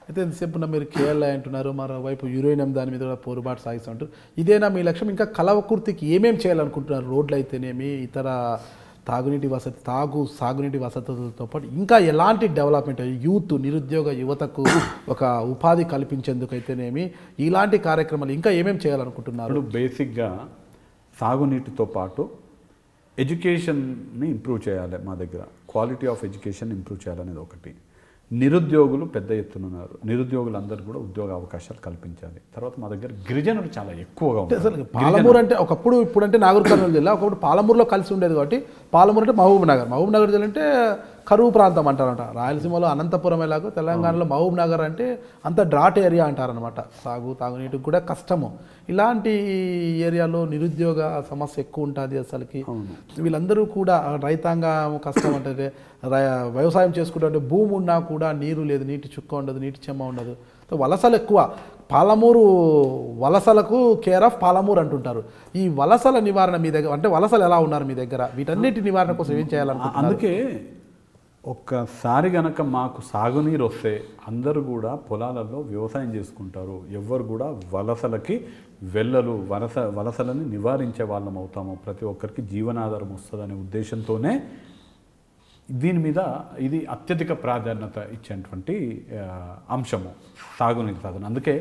అయితే ఎంతసేపు మీరు కేఎల్ఐ అంటున్నారు, మరోవైపు యురేనియం దాని మీద కూడా పోరుబాటు సాగిస్తుంటారు. ఇదేనా మీ లక్ష్యం? ఇంకా కలవకుర్తికి ఏమేమి చేయాలనుకుంటున్నారు? రోడ్లు అయితేనేమి, ఇతర సాగునీటి వసతులతో పాటు ఇంకా ఎలాంటి డెవలప్మెంట్, యూత్ నిరుద్యోగ యువతకు ఒక ఉపాధి కల్పించేందుకు అయితేనేమి ఇలాంటి కార్యక్రమాలు ఇంకా ఏమేమి చేయాలనుకుంటున్నారు? బేసిక్గా సాగునీటితో పాటు ఎడ్యుకేషన్ని ఇంప్రూవ్ చేయాలి. మా దగ్గర క్వాలిటీ ఆఫ్ ఎడ్యుకేషన్ ఇంప్రూవ్ చేయాలనేది ఒకటి. నిరుద్యోగులు పెద్ద ఎత్తున ఉన్నారు. నిరుద్యోగులందరూ కూడా ఉద్యోగ అవకాశాలు కల్పించాలి. తర్వాత మా దగ్గర గిరిజనులు చాలా ఎక్కువగా ఉంటారు. అసలు పాలమూరు అంటే ఒకప్పుడు, ఇప్పుడంటే నాగర్ కర్నూలు జిల్లా, ఒకప్పుడు పాలమూరులో కలిసి ఉండేది. కాబట్టి పాలమూరు అంటే మహబూబ్ నగర్ జిల్లా అంటే కరువు ప్రాంతం అంటారంట. రాయలసీమలో అనంతపురం ఎలాగో తెలంగాణలో మహబూబ్ నగర్ అంటే అంత డ్రాట్ ఏరియా అంటారనమాట. తాగునీటికి కూడా కష్టము. ఇలాంటి ఏరియాలో నిరుద్యోగ సమస్య ఎక్కువ ఉంటుంది. అసలుకి వీళ్ళందరూ కూడా రైతాంగం కష్టం అంటే వ్యవసాయం చేసుకుంటే భూమి ఉన్నా కూడా నీరు లేదు, నీటి చుక్క ఉండదు, నీటి చెమ్మ ఉండదు. వలసలు ఎక్కువ. పాలమూరు వలసలకు కేర్ ఆఫ్ పాలమూరు అంటుంటారు. ఈ వలసల నివారణ మీ దగ్గర అంటే వలసలు ఎలా ఉన్నారు మీ దగ్గర? వీటన్నిటి నివారణ కోసం ఏం చేయాలనుకుంటున్నారు? అందుకే ఒక్కసారి గనక మాకు సాగునీరు వస్తే అందరూ కూడా పొలాలలో వ్యవసాయం చేసుకుంటారు. ఎవ్వరు కూడా వలసలకి వెళ్ళరు. వలసలని నివారించే వాళ్ళం అవుతాము. ప్రతి ఒక్కరికి జీవనాధారం వస్తుందనే ఉద్దేశంతోనే దీని మీద ఇది అత్యధిక ప్రాధాన్యత ఇచ్చేటువంటి అంశము సాగునీటి సాధన. అందుకే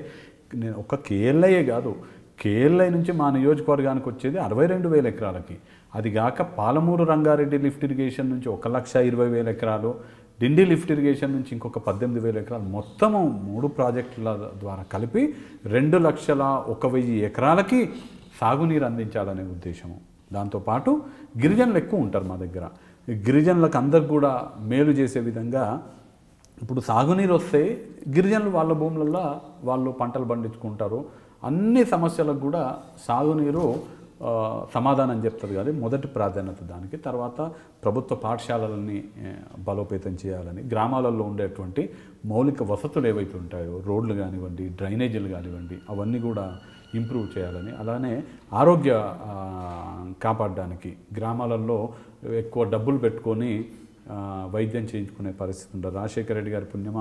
నేను ఒక కేఎల్ఐయే కాదు, కేఎల్ఐ నుంచి మా నియోజకవర్గానికి వచ్చేది 62,000 ఎకరాలకి. అది కాక పాలమూరు రంగారెడ్డి లిఫ్ట్ ఇరిగేషన్ నుంచి 1,20,000 ఎకరాలు, డిండి లిఫ్ట్ ఇరిగేషన్ నుంచి ఇంకొక 18,000 ఎకరాలు, మొత్తము 3 ప్రాజెక్టుల ద్వారా కలిపి 2,01,000 ఎకరాలకి సాగునీరు అందించాలనే ఉద్దేశము. దాంతోపాటు గిరిజనులు ఎక్కువ ఉంటారు మా దగ్గర. గిరిజనులకు అందరికి కూడా మేలు చేసే విధంగా ఇప్పుడు సాగునీరు వస్తే గిరిజనులు వాళ్ళ భూములలో వాళ్ళు పంటలు పండించుకుంటారు. అన్ని సమస్యలకు కూడా సాగునీరు సమాధానం చెప్తుంది కదా, మొదటి ప్రాధాన్యత దానికి. తర్వాత ప్రభుత్వ పాఠశాలలని బలోపేతం చేయాలని, గ్రామాలలో ఉండేటువంటి మౌలిక వసతులు ఏవైతే ఉంటాయో, రోడ్లు కానివ్వండి, డ్రైనేజీలు కానివ్వండి, అవన్నీ కూడా ఇంప్రూవ్ చేయాలని, అలానే ఆరోగ్య కాపాడడానికి గ్రామాలలో ఎక్కువ డబ్బులు పెట్టుకొని వైద్యం చేయించుకునే పరిస్థితి ఉంటుంది. రాజశేఖర రెడ్డి గారి పుణ్యమ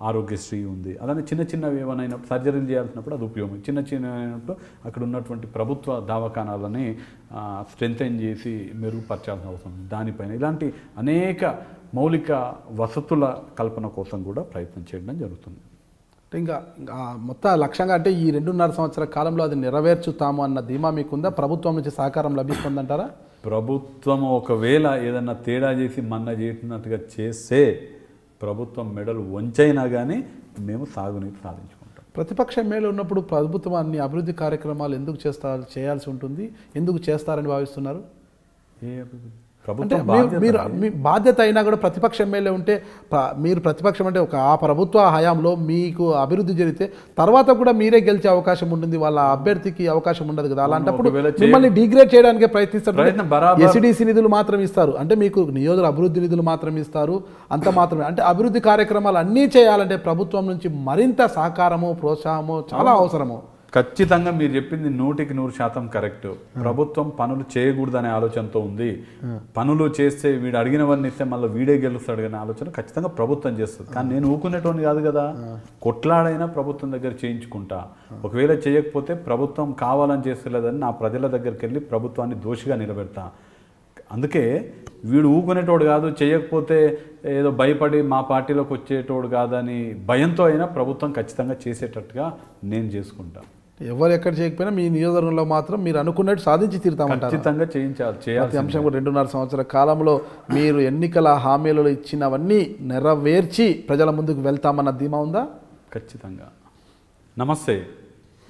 ఆరోగ్యశ్రీ ఉంది. అలానే చిన్న చిన్నవి ఏమైనా సర్జరీలు చేయాల్సినప్పుడు అది ఉపయోగం. చిన్నప్పుడు అక్కడ ఉన్నటువంటి ప్రభుత్వ దవాఖానాలని స్ట్రెంథెన్ చేసి మెరుగుపరచాల్సిన అవసరం ఉంది. దానిపైన ఇలాంటి అనేక మౌలిక వసతుల కల్పన కోసం కూడా ప్రయత్నం చేయడం జరుగుతుంది. ఇంకా మొత్తం లక్ష్యంగా అంటే ఈ 2.5 సంవత్సరాల కాలంలో అది నెరవేర్చుతాము అన్న ధీమా మీకుందా? ప్రభుత్వం నుంచి సహకారం లభిస్తుందంటారా? ప్రభుత్వం ఒకవేళ ఏదన్నా తేడా చేసి మన్నా చేసినట్టుగా చేస్తే ప్రభుత్వం మెడలు వంచైనా కానీ మేము సాగునీరు సాధించుకుంటాం. ప్రతిపక్ష ఎమ్మెల్యే ఉన్నప్పుడు ప్రభుత్వం అన్ని అభివృద్ధి కార్యక్రమాలు ఎందుకు చేయాల్సి ఉంటుంది? ఎందుకు చేస్తారని భావిస్తున్నారు? ఏ అభివృద్ధి? మీరు మీ బాధ్యత అయినా కూడా ప్రతిపక్ష ఎమ్మెల్యే ఉంటే మీరు ప్రతిపక్షం అంటే ఆ ప్రభుత్వ హయాంలో మీకు అభివృద్ధి జరిగితే తర్వాత కూడా మీరే గెలిచే అవకాశం ఉంటుంది, వాళ్ళ అభ్యర్థికి అవకాశం ఉండదు కదా. అలాంటప్పుడు మిమ్మల్ని డిగ్రేడ్ చేయడానికి ప్రయత్నిస్తారు. ఎస్డిసి నిధులు మాత్రం ఇస్తారు అంటే మీకు నియోజక అభివృద్ధి నిధులు మాత్రం ఇస్తారు, అంత మాత్రమే. అంటే అభివృద్ధి కార్యక్రమాలు అన్నీ చేయాలంటే ప్రభుత్వం నుంచి మరింత సహకారము, ప్రోత్సాహము చాలా అవసరము. ఖచ్చితంగా మీరు చెప్పింది 100% కరెక్ట్. ప్రభుత్వం పనులు చేయకూడదనే ఆలోచనతో ఉంది. పనులు చేస్తే వీడు అడిగినవన్నీ ఇస్తే మళ్ళీ వీడే గెలుస్తాడు అనే ఆలోచన ఖచ్చితంగా ప్రభుత్వం చేస్తుంది. కానీ నేను ఊకునేటోని కాదు కదా, కొట్లాడైనా ప్రభుత్వం దగ్గర చేయించుకుంటా. ఒకవేళ చేయకపోతే ప్రభుత్వం కావాలని చేస్తలేదని నా ప్రజల దగ్గరికి వెళ్ళి ప్రభుత్వాన్ని దోషిగా నిలబెడతా. అందుకే వీడు ఊకునేటోడు కాదు, చేయకపోతే ఏదో భయపడి మా పార్టీలోకి వచ్చేటోడు కాదని భయంతో అయినా ప్రభుత్వం ఖచ్చితంగా చేసేటట్టుగా నేను చేసుకుంటా. ఎవరు ఎక్కడ చేయకపోయినా మీ నియోజకవర్గంలో మాత్రం మీరు అనుకున్నట్టు సాధించి తీరుతామంటారు. ఖచ్చితంగా చేయాలి. అంశం కూడా 2.5 సంవత్సరాల కాలంలో మీరు ఎన్నికల హామీలలో ఇచ్చినవన్నీ నెరవేర్చి ప్రజల ముందుకు వెళ్తామన్న ధీమా ఉందా? ఖచ్చితంగా. నమస్తే,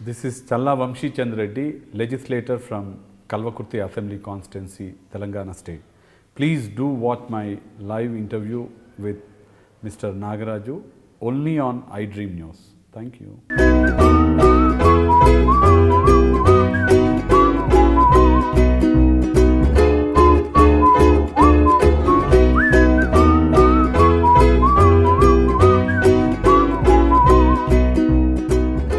this is Challa Vamshi Chandra Reddy, legislator from Kalvakurthi Assembly Constituency, Telangana State. Please do watch my live interview with Mr. Nagaraju only on iDream News. Thank you.